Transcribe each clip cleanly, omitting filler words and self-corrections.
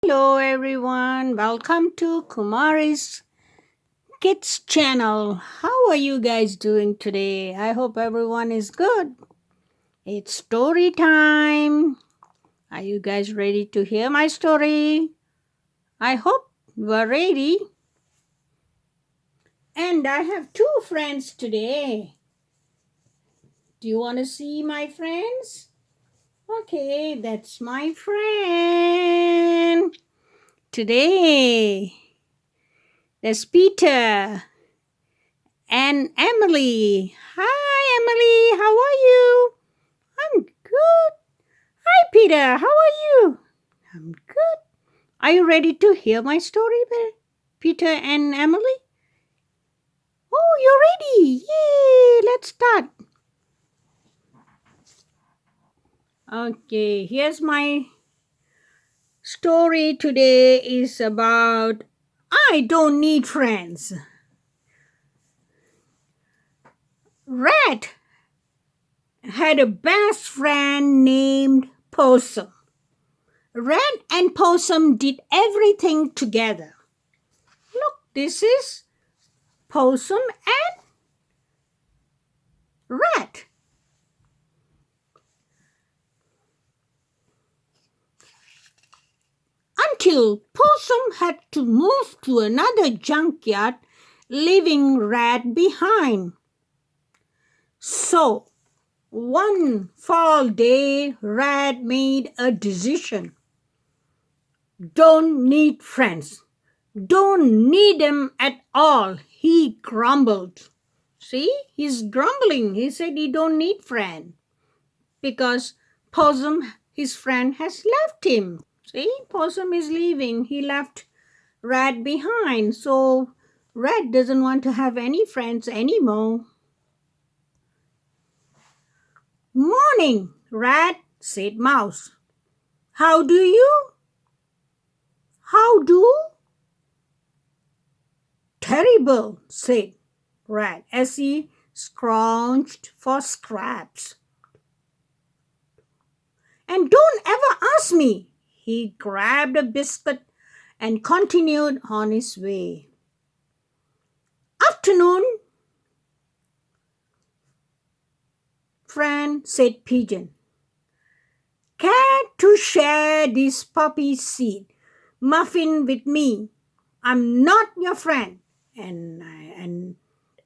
Hello everyone, welcome to Kumari's Kids channel. How are you guys doing today? I hope everyone is good. It's story time. Are you guys ready to hear my story? I hope you are ready. And I have two friends today. Do you want to see my friends? Okay, that's my friend. Today, there's Peter and Emily. Hi, Emily. How are you? I'm good. Hi, Peter. How are you? I'm good. Are you ready to hear my story, Peter and Emily? Oh, you're ready. Yay. Let's start. Okay, here's my story today is about I don't need friends. Rat had a best friend named Possum. Rat and Possum did everything together. Look, this is Possum and Rat. Until Possum had to move to another junkyard, leaving Rat behind. So, one fall day, Rat made a decision. Don't need friends. Don't need them at all, he grumbled. See, he's grumbling. He said he don't need friend because Possum, his friend, has left him. See, Possum is leaving. He left Rat behind. So Rat doesn't want to have any friends anymore. Morning, Rat, said Mouse. How do you? How do? Terrible, said Rat as he scrounged for scraps. And don't ever ask me. He grabbed a biscuit and continued on his way. Afternoon, friend, said Pigeon. Care to share this poppy seed muffin with me? I'm not your friend, and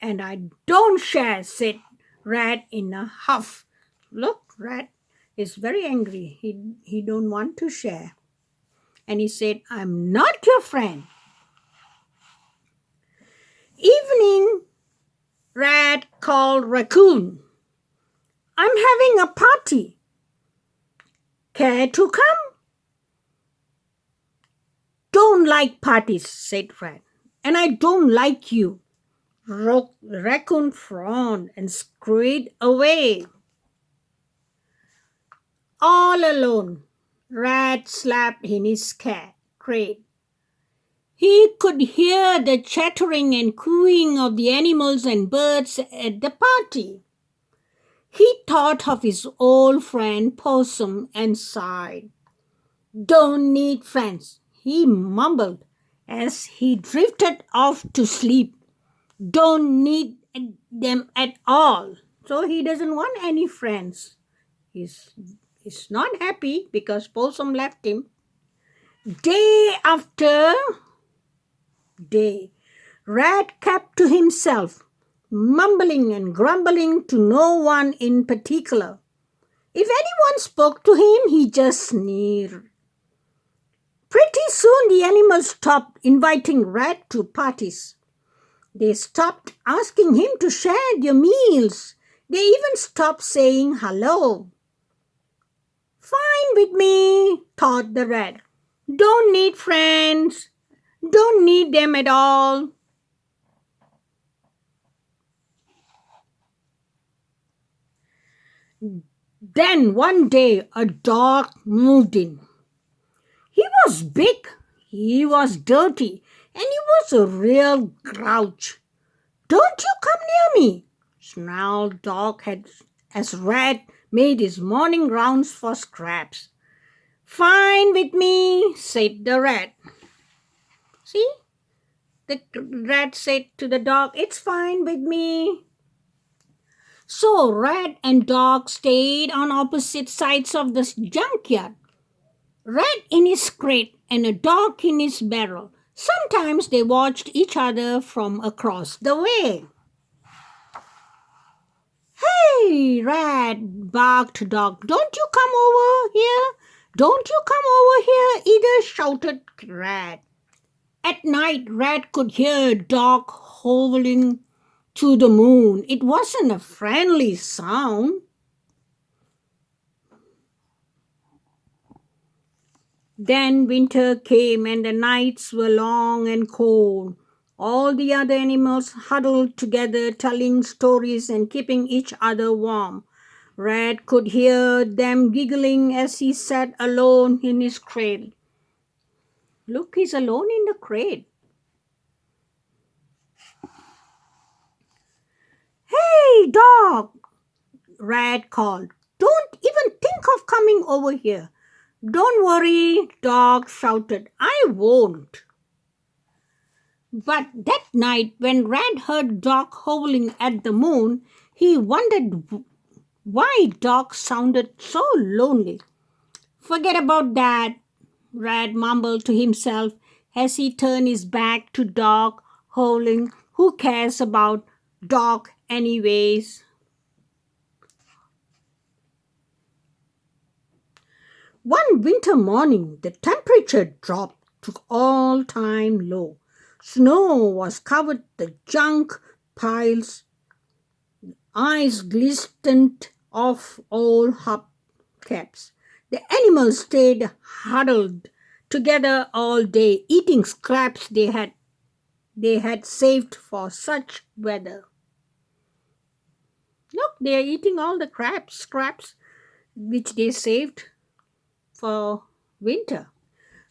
I don't share, said Rat in a huff. Look, Rat is very angry. He don't want to share. And he said, I'm not your friend. Evening, Rat called Raccoon. I'm having a party. Care to come? Don't like parties, said Rat. And I don't like you. Raccoon frowned and scurried away. All alone, Rat slept in his crate. He could hear the chattering and cooing of the animals and birds at the party. He thought of his old friend Possum and sighed. Don't need friends, he mumbled as he drifted off to sleep. Don't need them at all. So he doesn't want any friends. He's not happy because Possum left him. Day after day, Rat kept to himself, mumbling and grumbling to no one in particular. If anyone spoke to him, he just sneered. Pretty soon the animals stopped inviting Rat to parties. They stopped asking him to share their meals. They even stopped saying hello. Fine with me, thought the Rat. Don't need friends. Don't need them at all. Then one day a dog moved in. He was big, he was dirty, and he was a real grouch. Don't you come near me, snarled Dog as Rat made his morning rounds for scraps. Fine with me, said the rat. See? The rat said to the dog, it's fine with me. So rat and dog stayed on opposite sides of the junkyard. Rat in his crate and a dog in his barrel. Sometimes they watched each other from across the way. Hey, rat, barked dog. Don't you come over here? Don't you come over here either, shouted rat. At night, rat could hear dog howling to the moon. It wasn't a friendly sound. Then winter came and the nights were long and cold. All the other animals huddled together, telling stories and keeping each other warm. Rat could hear them giggling as he sat alone in his crate. Look, he's alone in the crate. Hey, dog, Rat called. Don't even think of coming over here. Don't worry, dog shouted. I won't. But that night, when Rat heard dog howling at the moon, he wondered why dog sounded so lonely. Forget about that, Rat mumbled to himself as he turned his back to dog howling. Who cares about dog anyways? One winter morning, the temperature dropped to all-time low. Snow was covered the junk piles. Ice glistened off all hubcaps. The animals stayed huddled together all day, eating scraps they had saved for such weather. Look, they are eating all the scraps which they saved for winter.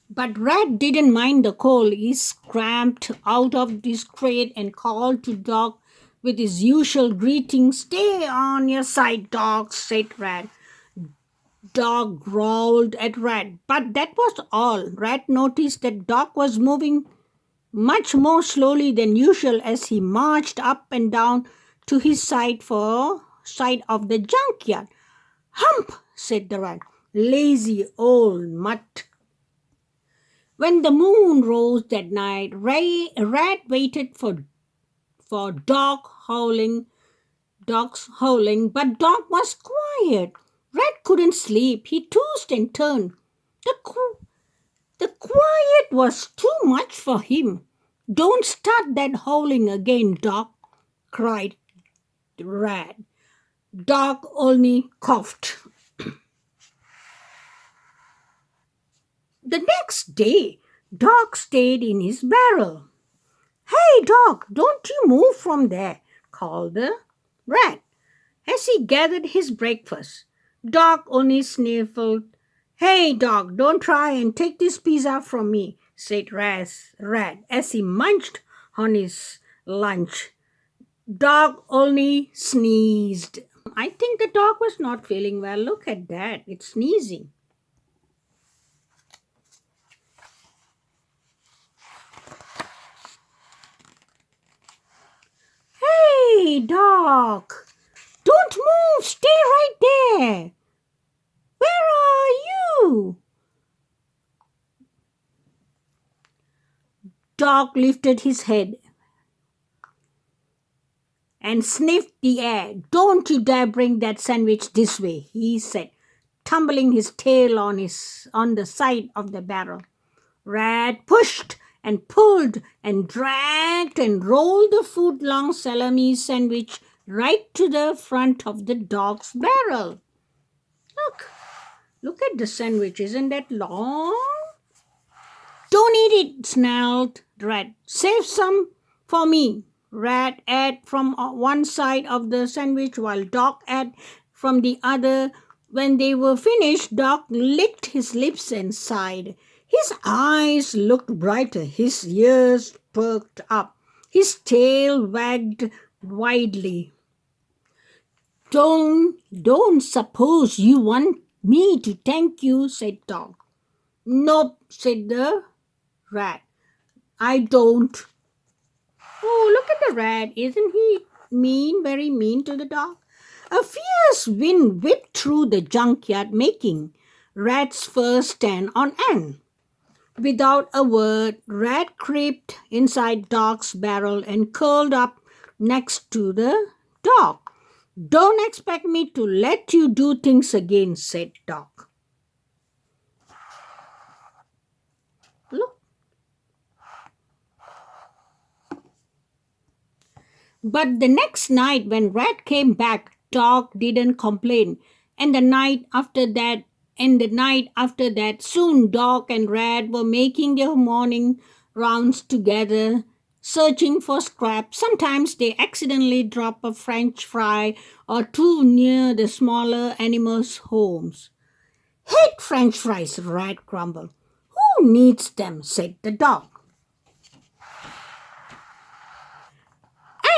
But Rat didn't mind the cold. He scrambled out of his crate and called to Dog with his usual greeting. Stay on your side, Dog, said Rat. Dog growled at Rat, but that was all. Rat noticed that Dog was moving much more slowly than usual as he marched up and down to his side of the junkyard. Hump, said the Rat. Lazy old mutt. When the moon rose that night, Rat waited for dog's howling, but dog was quiet. Rat couldn't sleep. He tossed and turned. The quiet was too much for him. Don't start that howling again, Dog, cried Rat. Dog only coughed. The next day, Dog stayed in his barrel. Hey, Dog, don't you move from there, called the Rat as he gathered his breakfast. Dog only sniffled. Hey, Dog, don't try and take this pizza from me, said Rat as he munched on his lunch. Dog only sneezed. I think the dog was not feeling well. Look at that. It's sneezing. Hey, dog. Don't move. Stay right there. Where are you? Dog lifted his head and sniffed the air. Don't you dare bring that sandwich this way, he said, tumbling his tail on the side of the barrel. Rat pushed and pulled and dragged and rolled the foot-long salami sandwich right to the front of the dog's barrel. Look at the sandwich. Isn't that long? Don't eat it, snarled Rat. Save some for me. Rat ate from one side of the sandwich while Dog ate from the other. When they were finished, Dog licked his lips and sighed. His eyes looked brighter. His ears perked up. His tail wagged widely. Don't suppose you want me to thank you, said Dog. Nope, said the rat. I don't. Oh, look at the rat. Isn't he mean, very mean to the dog? A fierce wind whipped through the junkyard, making Rat's fur stand on end. Without a word, Rat crept inside Dog's barrel and curled up next to the dog. Don't expect me to let you do things again, said Dog. Look. But the next night, when Rat came back, Dog didn't complain. And the night after that, soon Dog and Rat were making their morning rounds together, searching for scraps. Sometimes they accidentally drop a French fry or two near the smaller animals' homes. Hate French fries, Rat grumbled. Who needs them? Said the dog.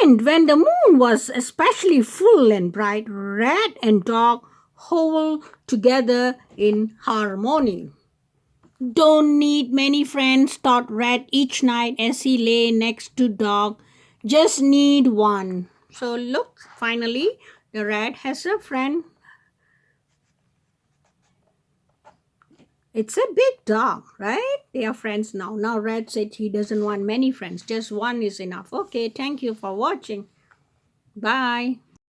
And when the moon was especially full and bright, Rat and Dog howled together in harmony. Don't need many friends, thought Rat each night as he lay next to Dog. Just need one. So look, finally, the rat has a friend. It's a big dog, right? They are friends now. Now Rat said he doesn't want many friends. Just one is enough. Okay, thank you for watching. Bye.